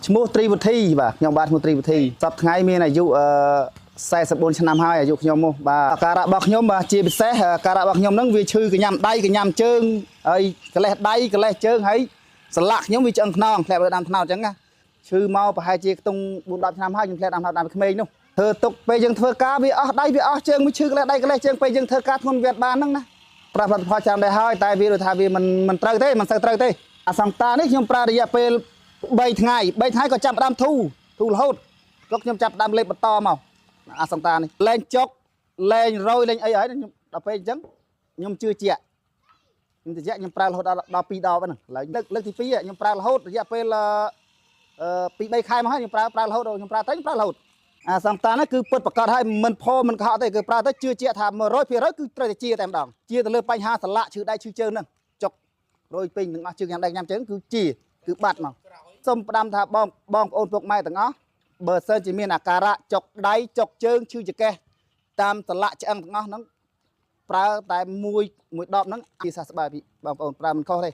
ឈ្មោះត្រីវុធីបាទខ្ញុំបាទឈ្មោះត្រីវុធីសប្តាហ៍ថ្ងៃមានអាយុ44ឆ្នាំហើយអាយុខ្ញុំមកបាទអាការៈរបស់ខ្ញុំបាទជាពិសេសអាការៈរបស់ខ្ញុំហ្នឹងវាឈឺកញ្ញាំដៃកញ្ញាំជើងហើយកលេសដៃកលេសជើងហើយសន្លាក់ខ្ញុំវាឆ្អឹងខ្នងធ្លាប់ដើមថ្នោតអញ្ចឹងណាឈឺមកប្រហែលជាខ្ទង់4-10ឆ្នាំហើយខ្ញុំធ្លាប់ដើមថ្នោតតាមក្មេងនោះធ្វើទុកពេលយើងធ្វើការវាអស់ដៃវាអស់ជើងវាឈឺកលេសដៃកលេសជើងពេលយើងធ្វើការធ្ងន់វាបានហ្នឹងណាប្រើផលិតផលច្រើនដែរហើយតែវាដូចថាវាមិនត្រូវទេមិនសូវត្រូវទេអាសង្តានេះខ្ញុំប្រើរយៈពេល3ថ្ងៃក៏ចាប់ដើមធូរហូតក៏ខ្ញុំចាប់ដើមលេបបន្តមកអាសង្តានេះលែងចុកលែងរយលែងអីហើយខ្ញុំដល់ពេលអញ្ចឹងខ្ញុំជឿជាក់ខ្ញុំប្រើរហូតដល់2ដបហ្នឹងឡើយលើកទី2ខ្ញុំប្រើរហូតរយៈពេល2-3 ខែមកហើយខ្ញុំប្រើរហូតខ្ញុំប្រើទៅខ្ញុំប្រើរហូតអាសង្តានេះគឺពិតប្រកបហើយមិនផមិនកុហកទេគឺប្រើទៅជឿជាក់ថា 100% គឺត្រូវតែជាតែម្ដងជាទៅលើបញ្ហាសន្លាក់ឈឺដៃឈឺជើងហ្នឹងចុករយពេញទាំងអស់ជើងយ៉ាងដៃញ៉ាំជើងគឺបាត់មកសូមផ្ដាំថាបងប្អូនពុកម៉ែទាំងអស់បើសិនជាមានអាការៈចុកដៃចុកជើងឈឺចង្កេះតាមសន្លាក់ឆ្អឹងទាំងអស់ហ្នឹងប្រើតែមួយដបហ្នឹងជាសះស្បើយបងប្អូនប្រើមិនខុសទេ